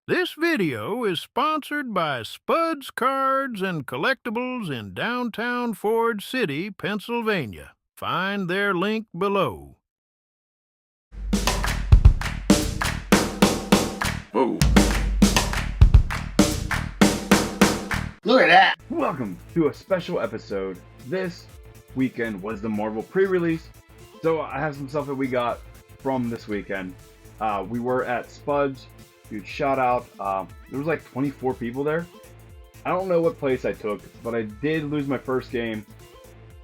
This video is sponsored by Spud's Cards and Collectibles in downtown Ford City, Pennsylvania. Find their link below. Whoa. Look at that! Welcome to a special episode. This weekend was the Marvel pre-release, so I have some stuff that we got from this weekend. We were at Spud's. Huge shout out. There was like 24 people there. I don't know what place I took, but I did lose my first game.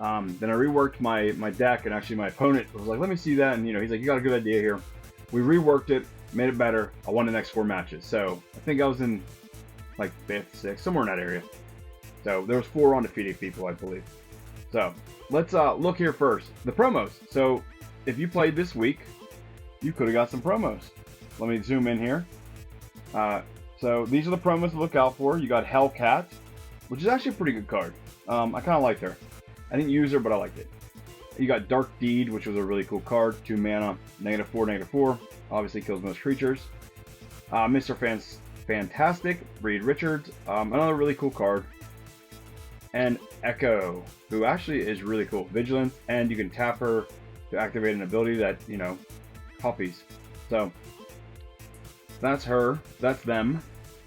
Then I reworked my deck, and actually my opponent was like, let me see that, and he's like, you got a good idea here. We reworked it, made it better. I won the next 4 matches. So I think I was in like 5th, 6th, somewhere in that area. So there was 4 undefeated people, I believe. So let's look here first. The promos. So if you played this week, you could have got some promos. Let me zoom in here. So these are the promos to look out for. You got Hellcat, which is actually a pretty good card. I kind of liked her. I didn't use her, but I liked it. You got Dark Deed, which was a really cool card. 2 mana, -4/-4. Obviously kills most creatures. Mr. Fantastic, Reed Richards. Another really cool card. And Echo, who actually is really cool. Vigilance, and you can tap her to activate an ability that, copies. So that's her. That's them.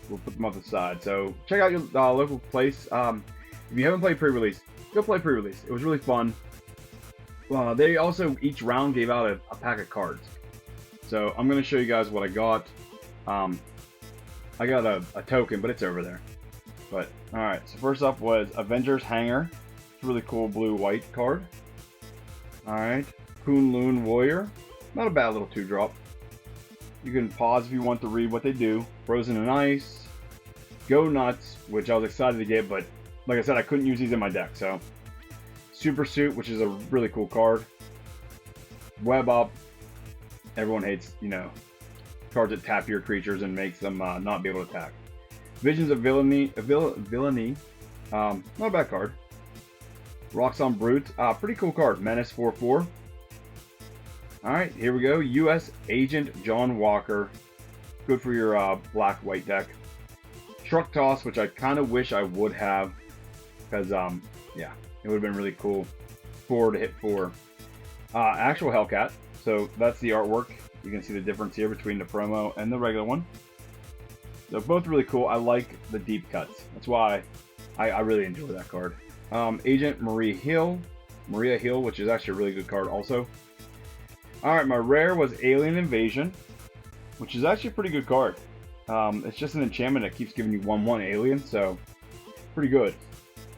We'll put them off the side. So check out your local place. If you haven't played pre-release, go play pre-release. It was really fun. They also, each round, gave out a pack of cards. So I'm going to show you guys what I got. I got a token, but it's over there. But alright, so first up was Avengers Hanger. It's a really cool blue-white card. Alright, Kunlun Warrior. Not a bad little 2-drop. You can pause if you want to read what they do. Frozen in Ice. Go Nuts, which I was excited to get, but like I said, I couldn't use these in my deck. So Super Suit, which is a really cool card. Web Up. Everyone hates, cards that tap your creatures and makes them not be able to attack. Visions of Villainy. Not a bad card. Roxxon Brute. Pretty cool card. Menace 4/4. Alright, here we go. U.S. Agent John Walker. Good for your black-white deck. Truck Toss, which I kind of wish I would have. Because, yeah, it would have been really cool. 4 to hit 4. Actual Hellcat. So that's the artwork. You can see the difference here between the promo and the regular one. So both really cool. I like the deep cuts. That's why I really enjoy that card. Agent Maria Hill, which is actually a really good card also. Alright, my rare was Alien Invasion, which is actually a pretty good card. It's just an enchantment that keeps giving you 1/1 alien, so pretty good.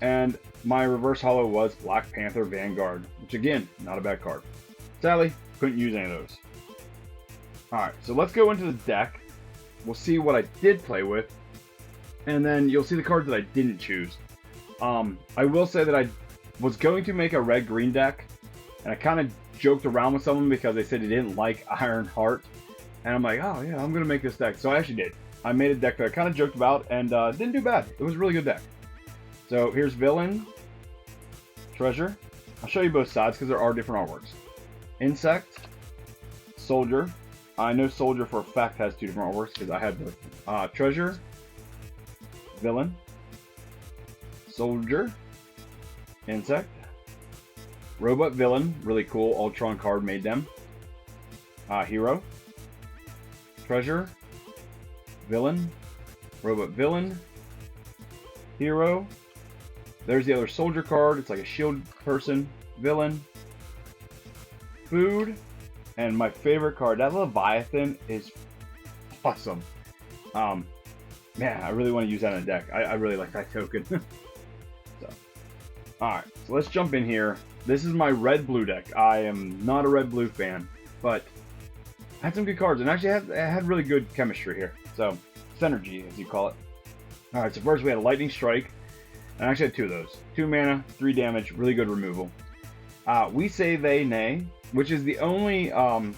And my reverse holo was Black Panther Vanguard, which again, not a bad card. Sadly, couldn't use any of those. Alright, so let's go into the deck. We'll see what I did play with, and then you'll see the cards that I didn't choose. I will say that I was going to make a red-green deck, and I kind of joked around with someone because they said they didn't like Iron Heart, and I'm like, oh yeah, I'm gonna make this deck. So I actually did. I made a deck that I kind of joked about, and didn't do bad. It was a really good deck. So here's Villain, Treasure. I'll show you both sides because there are different artworks. Insect, Soldier. I know Soldier for a fact has 2 different artworks because I had both. Treasure, Villain, Soldier, Insect, Robot Villain, really cool Ultron card, made them. Hero, Treasure, Villain, Robot Villain, Hero. There's the other Soldier card. It's like a shield person. Villain, Food, and my favorite card, that Leviathan, is awesome. Man, I really want to use that in a deck. I really like that token. So, alright, so let's jump in here. This is my red-blue deck. I am not a red-blue fan, but I had some good cards, and actually I had really good chemistry here. So, synergy, as you call it. Alright, so first we had a Lightning Strike, and I actually had 2 of those. 2 mana, 3 damage, really good removal. We Say They Nay, which is the only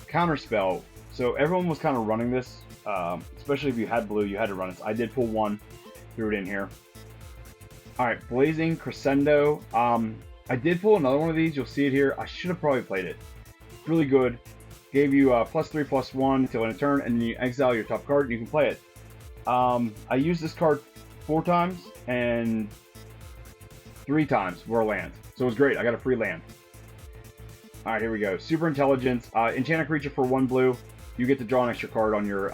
counter spell. So everyone was kind of running this, especially if you had blue, you had to run it. So I did pull 1, threw it in here. Alright, Blazing Crescendo. I did pull another one of these. You'll see it here. I should have probably played it. Really good. Gave you +3/+1 until end of turn, and then you exile your top card and you can play it. I used this card 4 times, and 3 times were lands. So it was great. I got a free land. Alright, here we go. Super Intelligence. Enchant a creature for 1 blue. You get to draw an extra card on your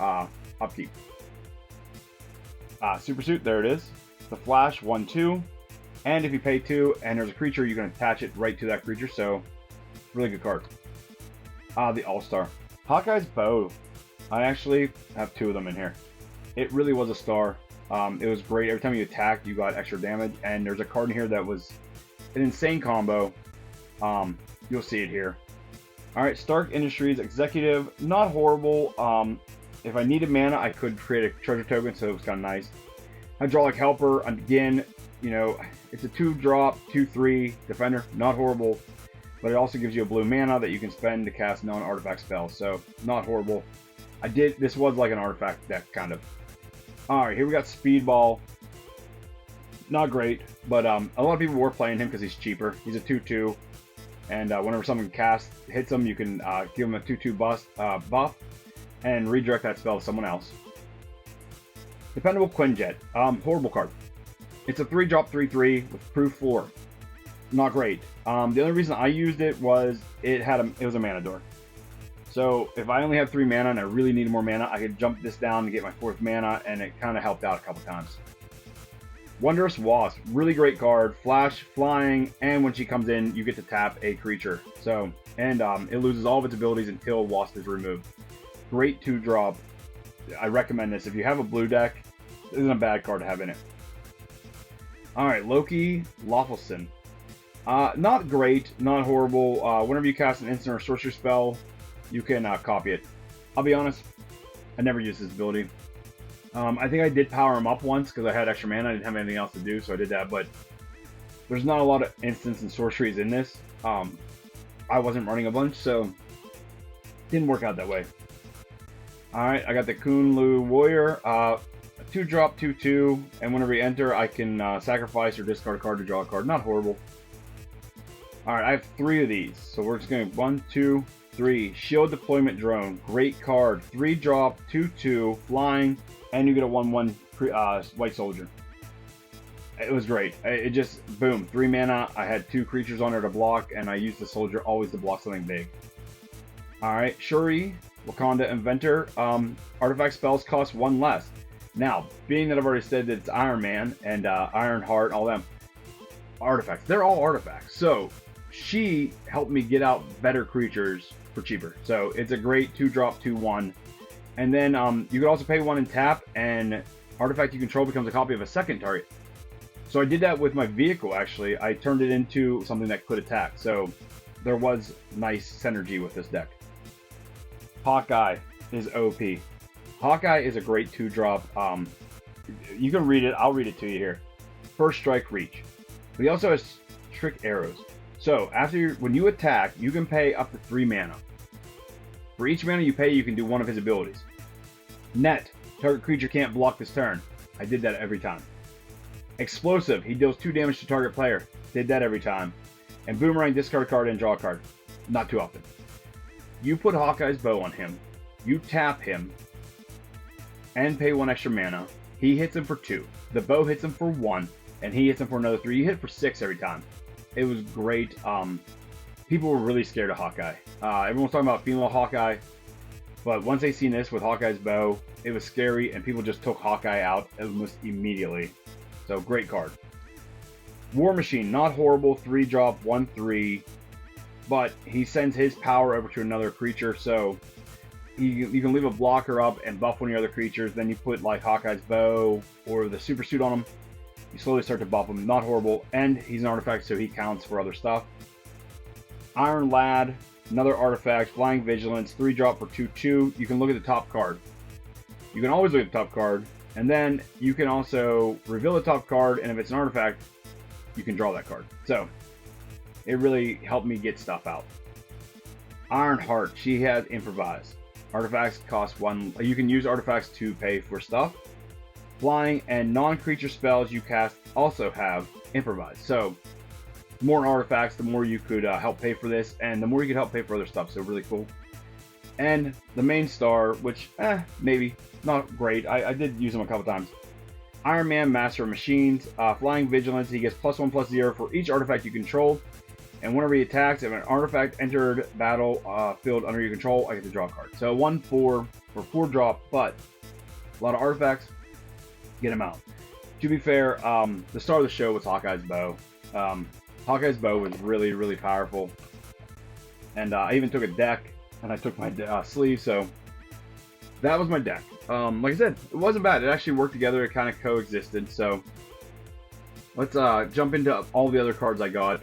upkeep. Super Suit, there it is. The Flash, 1/2. And if you pay 2 and there's a creature, you can attach it right to that creature. So, really good card. The All-Star. Hawkeye's Bow. I actually have 2 of them in here. It really was a star. It was great. Every time you attacked, you got extra damage. And there's a card in here that was an insane combo. You'll see it here. Alright, Stark Industries Executive. Not horrible. If I needed mana, I could create a treasure token, so it was kind of nice. Hydraulic Helper. Again, you know, it's a 2-drop, 2/3 defender. Not horrible. But it also gives you a blue mana that you can spend to cast non-artifact spells. So, not horrible. This was like an artifact deck, kind of. Alright, here we got Speedball. Not great, but a lot of people were playing him because he's cheaper. He's a 2/2. And whenever someone hits him, you can give him a 2/2 buff and redirect that spell to someone else. Dependable Quinjet. Horrible card. It's a 3-drop 3/3 with proof 4. Not great. The only reason I used it was it was a mana door. So if I only have 3 mana and I really needed more mana, I could jump this down to get my 4th mana, and it kind of helped out a couple times. Wondrous Wasp, really great card. Flash, flying, and when she comes in, you get to tap a creature. So, and it loses all of its abilities until Wasp is removed. Great 2-drop. I recommend this. If you have a blue deck, this isn't a bad card to have in it. Alright, Loki Lawfulson. Not great, not horrible. Whenever you cast an instant or sorcery spell, you can copy it. I'll be honest, I never used this ability. I think I did power him up once because I had extra mana. I didn't have anything else to do, so I did that. But there's not a lot of instants and sorceries in this. I wasn't running a bunch, so didn't work out that way. Alright, I got the Kunlu Warrior. 2-drop, 2/2, and whenever you enter, I can sacrifice or discard a card to draw a card. Not horrible. Alright, I have 3 of these, so we're just going 1, 2, 3. Shield Deployment Drone. Great card. 3-drop, 2/2, flying, and you get a 1/1 White Soldier. It was great. It just, boom, 3 mana. I had 2 creatures on there to block, and I used the Soldier always to block something big. Alright, Shuri, Wakanda Inventor. Artifact spells cost 1 less. Now, being that I've already said that it's Iron Man and Iron Heart, all them artifacts, they're all artifacts. So, she helped me get out better creatures for cheaper. So, it's a great 2-drop, 2/1. And then you can also pay 1 and tap, and artifact you control becomes a copy of a second target. So I did that with my vehicle, actually. I turned it into something that could attack. So there was nice synergy with this deck. Hawkeye is OP. Hawkeye is a great 2-drop. You can read it. I'll read it to you here. First Strike, Reach. But he also has Trick Arrows. So when you attack, you can pay up to 3 mana. For each mana you pay, you can do one of his abilities. Net. Target creature can't block this turn. I did that every time. Explosive. He deals 2 damage to target player. Did that every time. And Boomerang, discard a card and draw a card. Not too often. You put Hawkeye's Bow on him. You tap him. And pay 1 extra mana. He hits him for 2. The bow hits him for 1. And he hits him for another 3. You hit for 6 every time. It was great. People were really scared of Hawkeye. Everyone was talking about female Hawkeye. But once they seen this with Hawkeye's Bow, it was scary, and people just took Hawkeye out almost immediately. So, great card. War Machine, not horrible, 3-drop, 1/3. But he sends his power over to another creature, so you can leave a blocker up and buff one of your other creatures. Then you put like Hawkeye's Bow or the Super Suit on him. You slowly start to buff him. Not horrible. And he's an artifact, so he counts for other stuff. Iron Lad, another artifact, Flying Vigilance, 3-drop for 2/2. You can look at the top card. You can always look at the top card, and then you can also reveal the top card, and if it's an artifact, you can draw that card. So, it really helped me get stuff out. Iron Heart, she has Improvise. Artifacts cost 1. You can use artifacts to pay for stuff. Flying and non-creature spells you cast also have Improvise. So, the more artifacts, the more you could help pay for this, and the more you could help pay for other stuff. So, really cool. And the main star, which, maybe, not great. I did use him a couple times. Iron Man, Master of Machines, Flying Vigilance. He gets +1/+0 for each artifact you control. And whenever he attacks, if an artifact entered battle field under your control, I get to draw a card. So 1/4 for 4 drop, but a lot of artifacts, get him out. To be fair, the star of the show was Hawkeye's Bow. Hawkeye's Bow was really, really powerful. And I even took a deck, and I took my sleeve, so that was my deck. Like I said, it wasn't bad. It actually worked together. It kind of coexisted. So let's jump into all the other cards I got.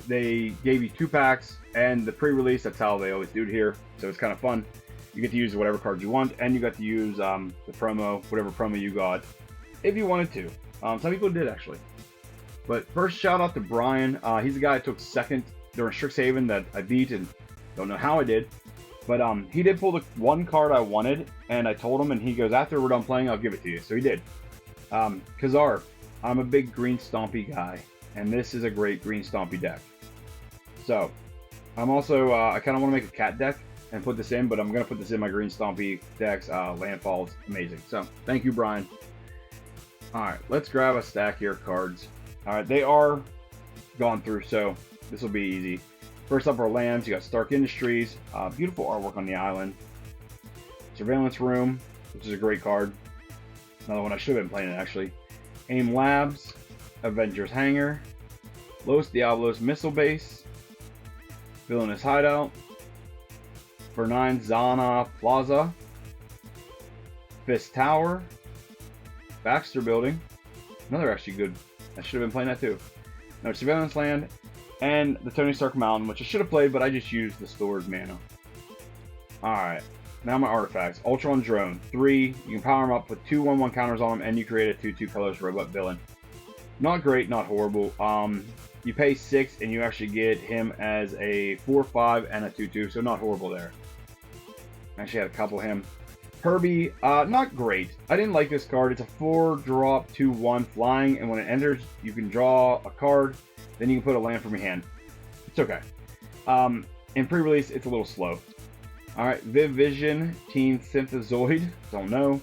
They gave you 2 packs, and the pre-release, that's how they always do it here. So it's kind of fun. You get to use whatever cards you want, and you got to use the promo, whatever promo you got, if you wanted to. Some people did, actually. But first, shout out to Brian. He's the guy that took second during Strixhaven that I beat, and don't know how I did. But he did pull the one card I wanted, and I told him, and he goes, after we're done playing, I'll give it to you. So he did. Kazar, I'm a big green stompy guy, and this is a great green stompy deck. So, I'm also, I kind of want to make a cat deck and put this in, but I'm going to put this in my green stompy decks. Landfall's amazing. So, thank you, Brian. Alright, let's grab a stack here of cards. Alright, they are gone through, so this will be easy. First up are lands. You got Stark Industries. Beautiful artwork on the island. Surveillance Room, which is a great card. Another one I should have been playing, actually. AIM Labs. Avengers Hangar. Los Diablos Missile Base. Villainous Hideout. Bernine Zana Plaza. Fist Tower. Baxter Building. Another actually good. I should have been playing that too. Another Surveillance Land. And the Tony Stark Mountain, which I should have played, but I just used the stored mana. Alright. Now my artifacts. Ultron Drone. 3. You can power them up, put 2 1/1 counters on them, and you create a 2/2 colors robot villain. Not great, not horrible. You pay 6 and you actually get him as a 4/5 and a 2/2, so not horrible there. Actually had a couple of him. Herbie, not great. I didn't like this card. It's a 4-drop 2/1 flying, and when it enters, you can draw a card, then you can put a land from your hand. It's okay. In pre-release, it's a little slow. Alright, Viv Vision, Teen Synthezoid, don't know.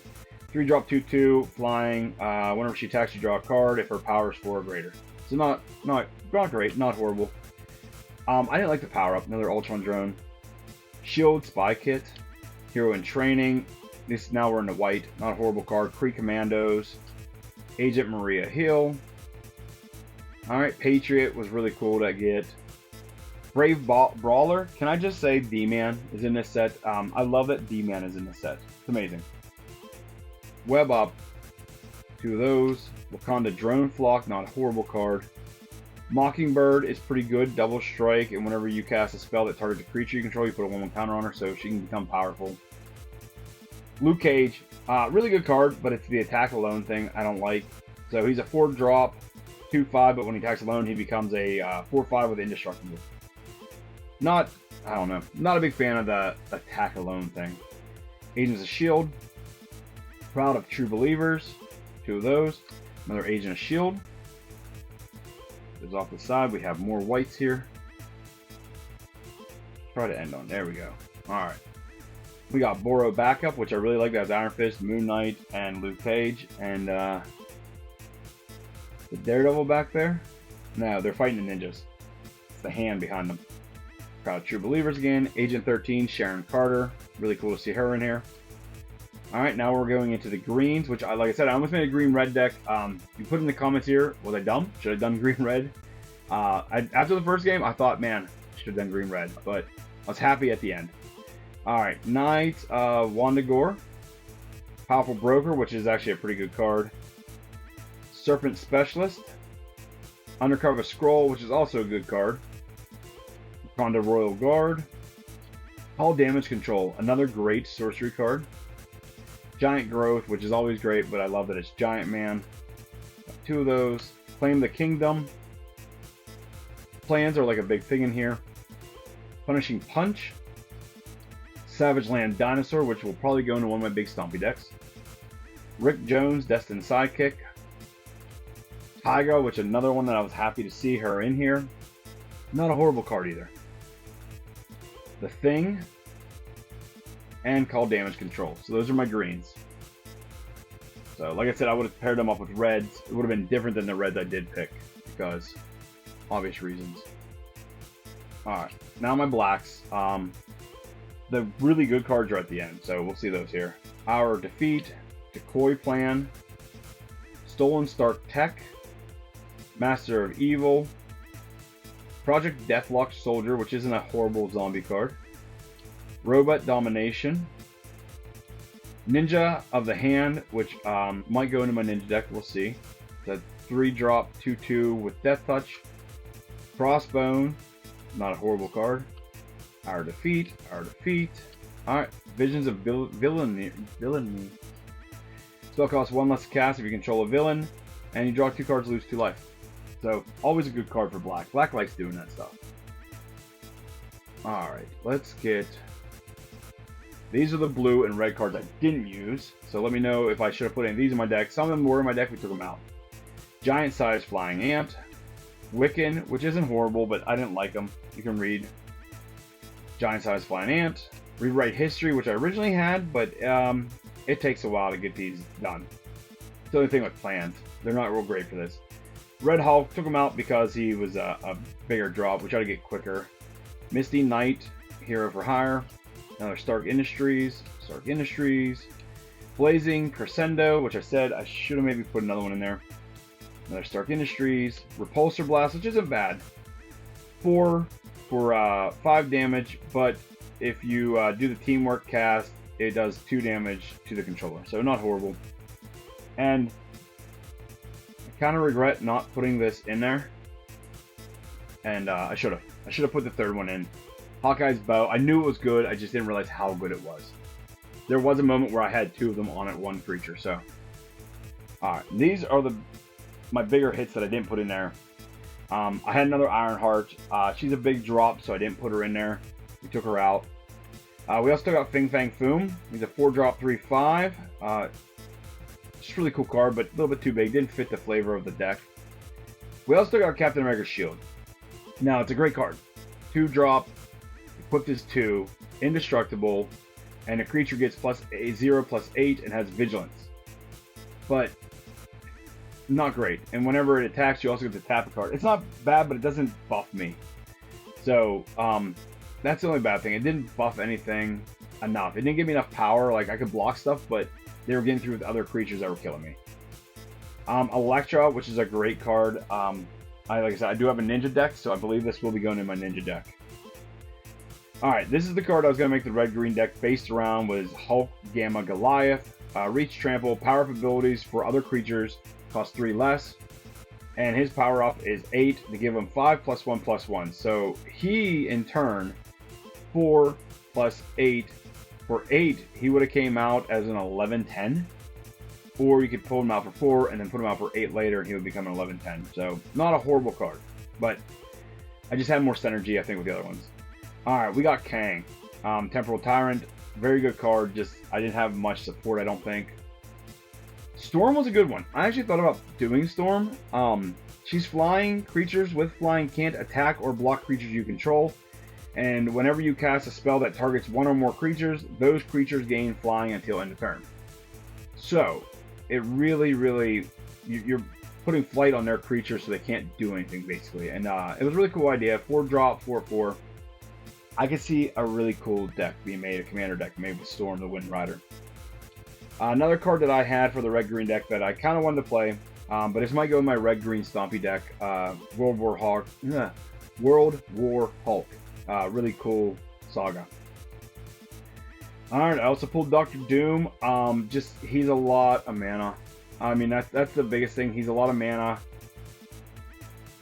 3-drop 2/2 flying. Whenever she attacks, you draw a card if her power is 4 or greater. So not great, not horrible. I didn't like the power up. Another Ultron Drone. Shield Spy Kit. Hero in Training. This now we're in the white. Not a horrible card. Kree Commandos. Agent Maria Hill. Alright, Patriot was really cool to get. Brave Brawler. Can I just say D-Man is in this set? I love that D-Man is in this set. It's amazing. Web Up. 2 of those. Wakanda Drone Flock, not a horrible card. Mockingbird is pretty good, double strike, and whenever you cast a spell that targets a creature you control, you put a 1/1 counter on her, so she can become powerful. Luke Cage, really good card, but it's the attack alone thing I don't like. So he's a 4-drop, 2/5, but when he attacks alone, he becomes a 4/5 with Indestructible. I don't know, not a big fan of the attack alone thing. Agents of S.H.I.E.L.D. Proud of True Believers, 2 of those. Another Agent of S.H.I.E.L.D. Goes off the side. We have more whites here. Try to end on. There we go. Alright. We got Boro Backup, which I really like. That's Iron Fist, Moon Knight, and Luke Cage. And the Daredevil back there? No, they're fighting the ninjas. It's the hand behind them. Proud True Believers again. Agent 13, Sharon Carter. Really cool to see her in here. Alright, now we're going into the greens, which, like I said, I almost made a green-red deck. You put in the comments here, was I dumb? Should I have done green-red? After the first game, I thought, man, I should have done green-red, but I was happy at the end. Alright, Knight, Wandagore. Powerful Broker, which is actually a pretty good card. Serpent Specialist. Undercover Scroll, which is also a good card. Wakanda Royal Guard. All Damage Control, another great sorcery card. Giant Growth, which is always great, but I love that it's Giant Man. Got 2 of those. Claim the Kingdom. Plans are like a big thing in here. Punishing Punch. Savage Land Dinosaur, which will probably go into one of my big stompy decks. Rick Jones, Destined Sidekick. Tyga, which is another one that I was happy to see her in here. Not a horrible card either. The Thing. and call damage control. So those are my greens. So like I said, I would have paired them up with reds. It would have been different than the reds I did pick because obvious reasons. Alright, now my blacks. The really good cards are at the end, so we'll see those here. Our Defeat, Decoy Plan, Stolen Stark Tech, Master of Evil, Project Deathlock Soldier, which isn't a horrible zombie card, Robot Domination, Ninja of the Hand, which might go into my ninja deck, we'll see. It's a 3-drop 2/2 with Death Touch, Crossbone, not a horrible card. Our Defeat. Alright, Visions of Villainy. Spell costs 1 less to cast if you control a villain, and you draw 2 cards, lose 2 life. So, always a good card for black. Black likes doing that stuff. Alright, let's get... These are the blue and red cards I didn't use, so let me know if I should have put any of these in my deck. Some of them were in my deck, we took them out. Giant Size Flying Ant, Wiccan, which isn't horrible, but I didn't like them. You can read Giant Size Flying Ant, Rewrite History, which I originally had, but it takes a while to get these done. It's the only thing with plans. They're not real great for this. Red Hulk, took him out because he was a bigger drop. We try to get quicker. Misty Knight, Hero for Hire. Another Stark Industries. Blazing Crescendo, which I said I should have maybe put another one in there. Another Stark Industries. Repulsor Blast, which isn't bad. 4 for 5 damage, but if you do the teamwork cast, it does 2 damage to the controller. So not horrible. And I kind of regret not putting this in there. And I should have. I should have put the third one in. Hawkeye's Bow. I knew it was good. I just didn't realize how good it was. There was a moment where I had 2 of them on it, 1 creature. So, all right. These are my bigger hits that I didn't put in there. I had another Ironheart. She's a big drop, so I didn't put her in there. We took her out. We also got Fing Fang Foom. He's a 4-drop 3/5. Just a really cool card, but a little bit too big. Didn't fit the flavor of the deck. We also got Captain America's Shield. Now, it's a great card. 2-drop, equipped as 2, indestructible, and a creature gets +0/+8 and has Vigilance. But not great. And whenever it attacks, you also get to tap a card. It's not bad, but it doesn't buff me. So, that's the only bad thing. It didn't buff anything enough. It didn't give me enough power. Like, I could block stuff, but they were getting through with other creatures that were killing me. Electra, which is a great card. Like I said, I do have a ninja deck, so I believe this will be going in my ninja deck. Alright, this is the card I was going to make the red-green deck based around was Hulk, Gamma, Goliath. Reach, Trample, power-up abilities for other creatures, cost 3 less. And his power-up is 8 to give him 5+1/+1. So he, in turn, 4+8. For 8, he would have came out as an 11/10. Or you could pull him out for 4 and then put him out for 8 later and he would become an 11/10. So, not a horrible card. But I just had more synergy, I think, with the other ones. Alright, we got Kang. Temporal Tyrant. Very good card. Just, I didn't have much support, I don't think. Storm was a good one. I actually thought about doing Storm. She's flying. Creatures with flying can't attack or block creatures you control. And whenever you cast a spell that targets 1 or more creatures, those creatures gain flying until end of turn. So, it really, you're putting flight on their creatures so they can't do anything, basically. And it was a really cool idea. 4-drop, 4/4. I could see a really cool deck being made, a commander deck made with Storm, the Wind Rider. Another card that I had for the red-green deck that I kind of wanted to play, but this might go in my red-green Stompy deck, World War Hulk. Really cool saga. Alright, I also pulled Dr. Doom. He's a lot of mana. I mean, that's the biggest thing. He's a lot of mana.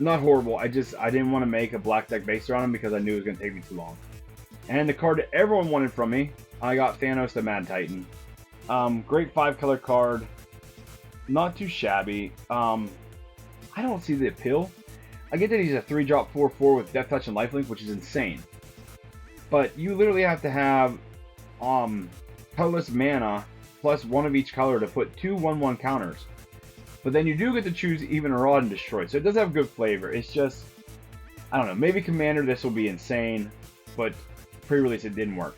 Not horrible. I didn't want to make a black deck based around him because I knew it was going to take me too long. And the card that everyone wanted from me, I got Thanos the Mad Titan. Great 5-color card. Not too shabby. I don't see the appeal. I get that he's a 3-drop 4/4 with Death Touch and Lifelink, which is insane. But you literally have to have colorless mana plus 1 of each color to put 2 1/1 counters. But then you do get to choose even or odd and destroy. So it does have good flavor. It's just, I don't know. Maybe Commander this will be insane, but pre-release it didn't work.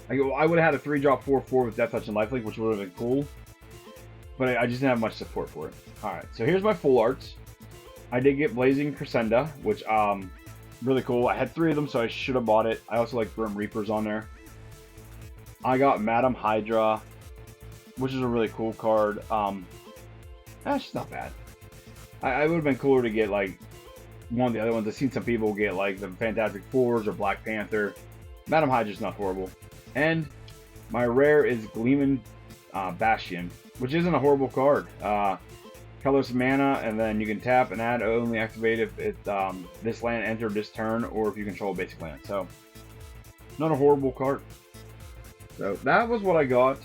I would have had a 3-drop 4/4 with Death Touch and Lifelink, which would have been cool. But I just didn't have much support for it. Alright, so here's my full arts. I did get Blazing Crescenda, which, really cool. I had 3 of them, so I should have bought it. I also like Grim Reapers on there. I got Madam Hydra, which is a really cool card. That's just not bad. I would have been cooler to get, like, one of the other ones. I've seen some people get, like, the Fantastic Fours or Black Panther. Madam Hydra's not horrible. And my rare is Gleeman Bastion, which isn't a horrible card. Colorless mana, and then you can tap and add only activate if it, this land entered this turn, or if you control a basic land. So, not a horrible card. So, that was what I got.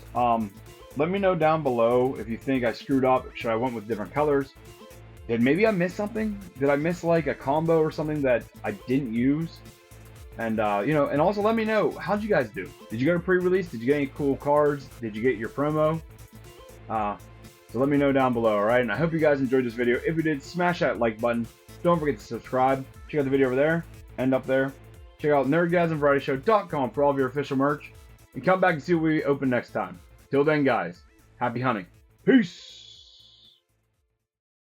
Let me know down below if you think I screwed up. Should I went with different colors? Did maybe I miss something? Did I miss like a combo or something that I didn't use? And you know, and also let me know, how'd you guys do? Did you go to pre-release? Did you get any cool cards? Did you get your promo? So let me know down below, alright? And I hope you guys enjoyed this video. If you did, smash that like button. Don't forget to subscribe. Check out the video over there and up there. Check out nerdgasmvarietyshow.com for all of your official merch. And come back and see what we open next time. Till then, guys, happy hunting. Peace!